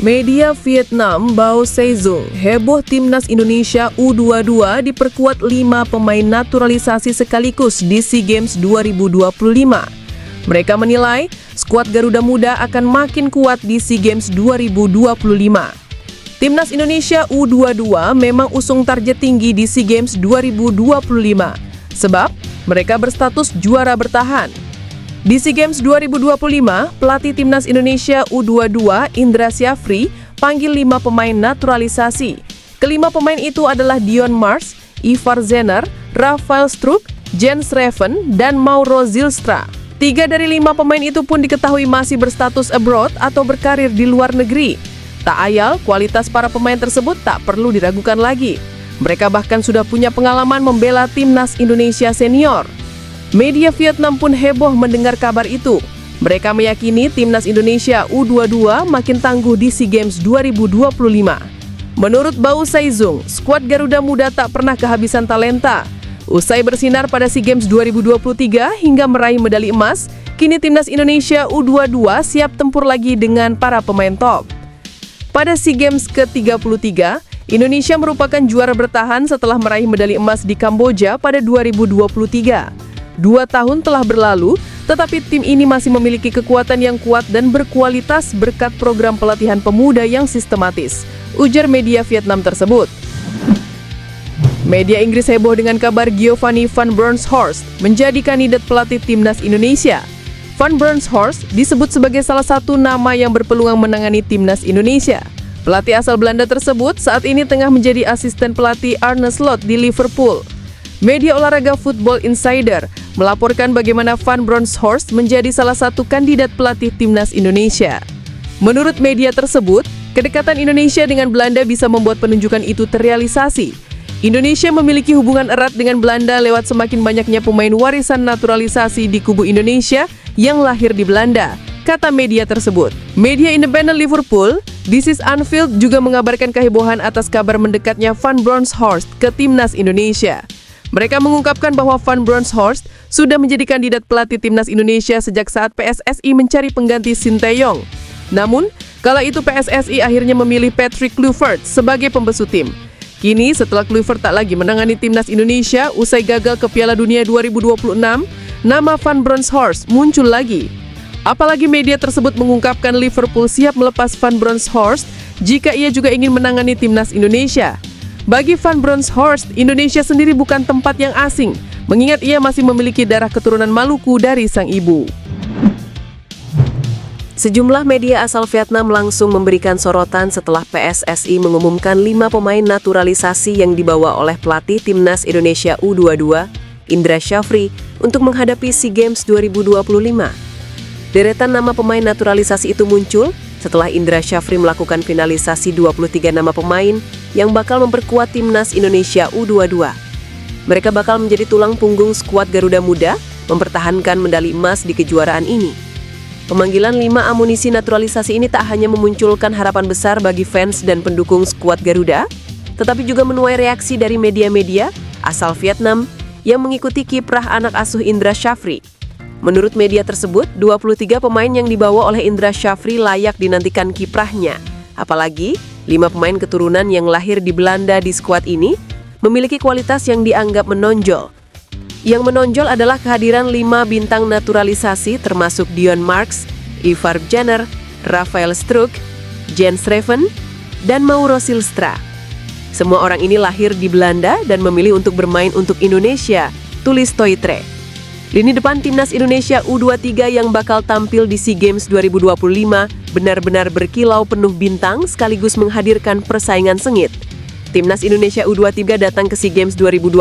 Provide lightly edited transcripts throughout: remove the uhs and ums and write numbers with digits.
Media Vietnam Bao Seizung heboh timnas Indonesia U22 diperkuat 5 pemain naturalisasi sekaligus di SEA Games 2025. Mereka menilai skuad Garuda Muda akan makin kuat di SEA Games 2025. Timnas Indonesia U22 memang usung target tinggi di SEA Games 2025 sebab mereka berstatus juara bertahan. Di SEA Games 2025, pelatih Timnas Indonesia U22 Indra Syafri panggil 5 pemain naturalisasi. Kelima pemain itu adalah Dion Mars, Ivar Zener, Rafael Struijk, Jens Reven, dan Mauro Zylstra. 3 dari 5 pemain itu pun diketahui masih berstatus abroad atau berkarir di luar negeri. Tak ayal, kualitas para pemain tersebut tak perlu diragukan lagi. Mereka bahkan sudah punya pengalaman membela Timnas Indonesia senior. Media Vietnam pun heboh mendengar kabar itu. Mereka meyakini Timnas Indonesia U22 makin tangguh di SEA Games 2025. Menurut Bao Seizung, skuad Garuda Muda tak pernah kehabisan talenta. Usai bersinar pada SEA Games 2023 hingga meraih medali emas, kini Timnas Indonesia U22 siap tempur lagi dengan para pemain top. Pada SEA Games ke-33, Indonesia merupakan juara bertahan setelah meraih medali emas di Kamboja pada 2023. 2 tahun telah berlalu, tetapi tim ini masih memiliki kekuatan yang kuat dan berkualitas berkat program pelatihan pemuda yang sistematis, ujar media Vietnam tersebut. Media Inggris heboh dengan kabar Giovanni van Bronckhorst menjadi kandidat pelatih Timnas Indonesia. Van Bronckhorst disebut sebagai salah satu nama yang berpeluang menangani Timnas Indonesia. Pelatih asal Belanda tersebut saat ini tengah menjadi asisten pelatih Arne Slot di Liverpool. Media olahraga Football Insider melaporkan bagaimana Van Bronckhorst menjadi salah satu kandidat pelatih Timnas Indonesia. Menurut media tersebut, kedekatan Indonesia dengan Belanda bisa membuat penunjukan itu terrealisasi. Indonesia memiliki hubungan erat dengan Belanda lewat semakin banyaknya pemain warisan naturalisasi di kubu Indonesia yang lahir di Belanda, kata media tersebut. Media independen Liverpool, This is Anfield juga mengabarkan kehebohan atas kabar mendekatnya Van Bronckhorst ke Timnas Indonesia. Mereka mengungkapkan bahwa Van Bronckhorst sudah menjadi kandidat pelatih Timnas Indonesia sejak saat PSSI mencari pengganti Sinteyong. Namun, kala itu PSSI akhirnya memilih Patrick Kluivert sebagai pembesu tim. Kini, setelah Kluivert tak lagi menangani Timnas Indonesia usai gagal ke Piala Dunia 2026, nama Van Bronckhorst muncul lagi. Apalagi media tersebut mengungkapkan Liverpool siap melepas Van Bronckhorst jika ia juga ingin menangani Timnas Indonesia. Bagi Van Bronckhorst, Indonesia sendiri bukan tempat yang asing, mengingat ia masih memiliki darah keturunan Maluku dari sang ibu. Sejumlah media asal Vietnam langsung memberikan sorotan setelah PSSI mengumumkan 5 pemain naturalisasi yang dibawa oleh pelatih Timnas Indonesia U22, Indra Syafri, untuk menghadapi SEA Games 2025. Deretan nama pemain naturalisasi itu muncul setelah Indra Syafri melakukan finalisasi 23 nama pemain yang bakal memperkuat Timnas Indonesia U22. Mereka bakal menjadi tulang punggung skuad Garuda Muda mempertahankan medali emas di kejuaraan ini. Pemanggilan 5 amunisi naturalisasi ini tak hanya memunculkan harapan besar bagi fans dan pendukung skuad Garuda, tetapi juga menuai reaksi dari media-media asal Vietnam yang mengikuti kiprah anak asuh Indra Syafri. Menurut media tersebut, 23 pemain yang dibawa oleh Indra Syafri layak dinantikan kiprahnya. Apalagi, 5 pemain keturunan yang lahir di Belanda di skuad ini memiliki kualitas yang dianggap menonjol. Yang menonjol adalah kehadiran 5 bintang naturalisasi termasuk Dion Mars, Ivar Zener, Rafael Struijk, Jens Reven, dan Mauro Zylstra. Semua orang ini lahir di Belanda dan memilih untuk bermain untuk Indonesia, tulis Toitre. Lini depan Timnas Indonesia U23 yang bakal tampil di SEA Games 2025 benar-benar berkilau penuh bintang sekaligus menghadirkan persaingan sengit. Timnas Indonesia U23 datang ke SEA Games 2025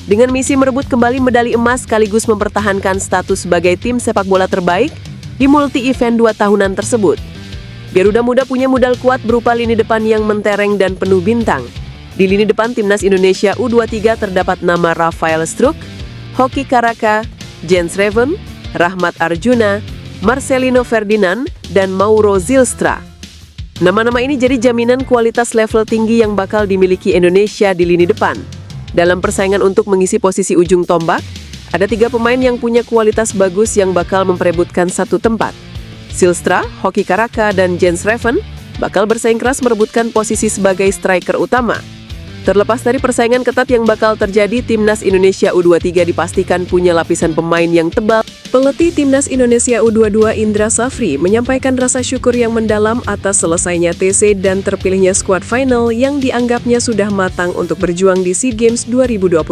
dengan misi merebut kembali medali emas sekaligus mempertahankan status sebagai tim sepak bola terbaik di multi-event 2 tahunan tersebut. Garuda Muda punya modal kuat berupa lini depan yang mentereng dan penuh bintang. Di lini depan Timnas Indonesia U23 terdapat nama Rafael Struijk, Hoki Caraka, Jens Reven, Rahmat Arjuna, Marcelino Ferdinand, dan Mauro Zylstra. Nama-nama ini jadi jaminan kualitas level tinggi yang bakal dimiliki Indonesia di lini depan. Dalam persaingan untuk mengisi posisi ujung tombak, ada 3 pemain yang punya kualitas bagus yang bakal memperebutkan satu tempat. Zylstra, Hoki Caraka, dan Jens Reven bakal bersaing keras merebutkan posisi sebagai striker utama. Terlepas dari persaingan ketat yang bakal terjadi, Timnas Indonesia U23 dipastikan punya lapisan pemain yang tebal. Pelatih Timnas Indonesia U22 Indra Safri menyampaikan rasa syukur yang mendalam atas selesainya TC dan terpilihnya skuad final yang dianggapnya sudah matang untuk berjuang di SEA Games 2025.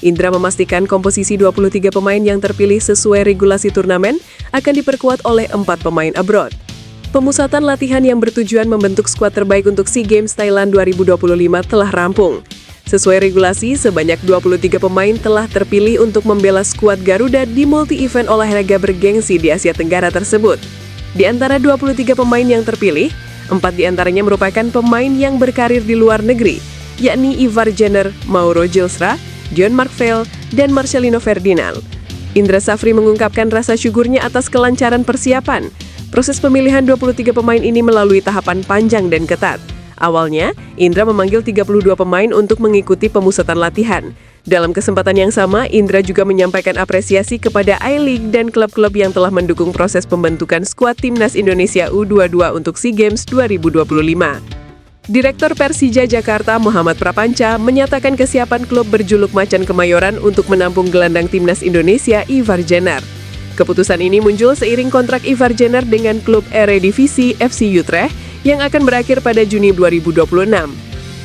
Indra memastikan komposisi 23 pemain yang terpilih sesuai regulasi turnamen akan diperkuat oleh 4 pemain abroad. Pemusatan latihan yang bertujuan membentuk skuad terbaik untuk SEA Games Thailand 2025 telah rampung. Sesuai regulasi, sebanyak 23 pemain telah terpilih untuk membela skuad Garuda di multi-event olahraga bergengsi di Asia Tenggara tersebut. Di antara 23 pemain yang terpilih, 4 diantaranya merupakan pemain yang berkarir di luar negeri, yakni Ivar Jenner, Mauro Gilsra, Dion Markveld, dan Marcelino Ferdinand. Indra Safri mengungkapkan rasa syukurnya atas kelancaran persiapan. Proses pemilihan 23 pemain ini melalui tahapan panjang dan ketat. Awalnya, Indra memanggil 32 pemain untuk mengikuti pemusatan latihan. Dalam kesempatan yang sama, Indra juga menyampaikan apresiasi kepada I-League dan klub-klub yang telah mendukung proses pembentukan skuad Timnas Indonesia U22 untuk SEA Games 2025. Direktur Persija Jakarta Muhammad Prapanca menyatakan kesiapan klub berjuluk Macan Kemayoran untuk menampung gelandang Timnas Indonesia Ivar Jenner. Keputusan ini muncul seiring kontrak Ivar Jenner dengan klub Eredivisie FC Utrecht yang akan berakhir pada Juni 2026.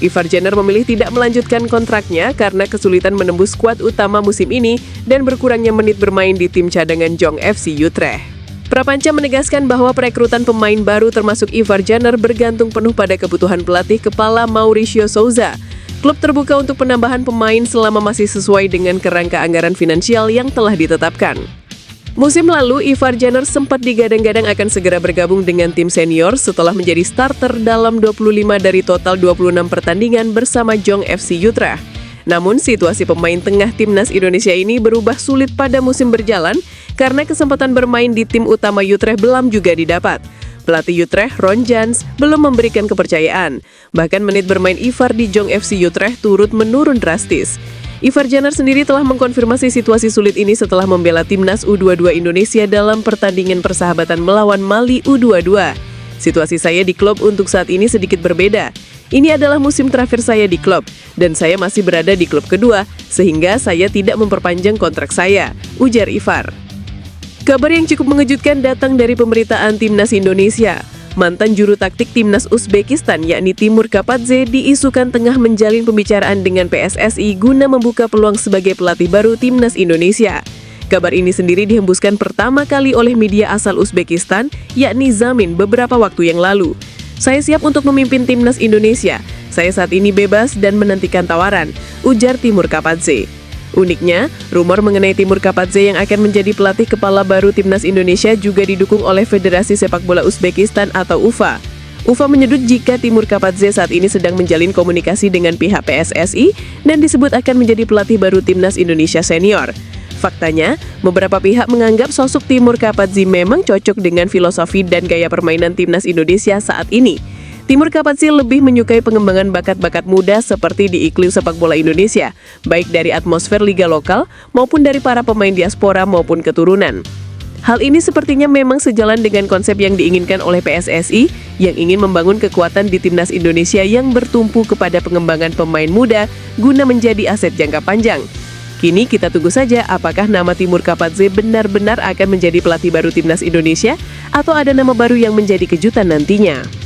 Ivar Jenner memilih tidak melanjutkan kontraknya karena kesulitan menembus skuad utama musim ini dan berkurangnya menit bermain di tim cadangan Jong FC Utrecht. Prapanca menegaskan bahwa perekrutan pemain baru termasuk Ivar Jenner bergantung penuh pada kebutuhan pelatih kepala Mauricio Souza. Klub terbuka untuk penambahan pemain selama masih sesuai dengan kerangka anggaran finansial yang telah ditetapkan. Musim lalu, Ivar Jenner sempat digadang-gadang akan segera bergabung dengan tim senior setelah menjadi starter dalam 25 dari total 26 pertandingan bersama Jong FC Utrecht. Namun, situasi pemain tengah Timnas Indonesia ini berubah sulit pada musim berjalan karena kesempatan bermain di tim utama Utrecht belum juga didapat. Pelatih Utrecht, Ron Jans, belum memberikan kepercayaan. Bahkan menit bermain Ivar di Jong FC Utrecht turut menurun drastis. Ivar Jenner sendiri telah mengkonfirmasi situasi sulit ini setelah membela Timnas U22 Indonesia dalam pertandingan persahabatan melawan Mali U22. Situasi saya di klub untuk saat ini sedikit berbeda. Ini adalah musim terakhir saya di klub, dan saya masih berada di klub kedua, sehingga saya tidak memperpanjang kontrak saya, ujar Ivar. Kabar yang cukup mengejutkan datang dari pemberitaan Timnas Indonesia. Mantan juru taktik Timnas Uzbekistan yakni Timur Kapadze diisukan tengah menjalin pembicaraan dengan PSSI guna membuka peluang sebagai pelatih baru Timnas Indonesia. Kabar ini sendiri dihembuskan pertama kali oleh media asal Uzbekistan yakni Zamin beberapa waktu yang lalu. Saya siap untuk memimpin Timnas Indonesia. Saya saat ini bebas dan menantikan tawaran, ujar Timur Kapadze. Uniknya, rumor mengenai Timur Kapadze yang akan menjadi pelatih kepala baru Timnas Indonesia juga didukung oleh Federasi Sepak Bola Uzbekistan atau UFA. UFA menyebut jika Timur Kapadze saat ini sedang menjalin komunikasi dengan pihak PSSI dan disebut akan menjadi pelatih baru Timnas Indonesia senior. Faktanya, beberapa pihak menganggap sosok Timur Kapadze memang cocok dengan filosofi dan gaya permainan Timnas Indonesia saat ini. Timur Kapadze lebih menyukai pengembangan bakat-bakat muda seperti di iklim sepak bola Indonesia, baik dari atmosfer liga lokal maupun dari para pemain diaspora maupun keturunan. Hal ini sepertinya memang sejalan dengan konsep yang diinginkan oleh PSSI yang ingin membangun kekuatan di Timnas Indonesia yang bertumpu kepada pengembangan pemain muda guna menjadi aset jangka panjang. Kini kita tunggu saja apakah nama Timur Kapadze benar-benar akan menjadi pelatih baru Timnas Indonesia atau ada nama baru yang menjadi kejutan nantinya.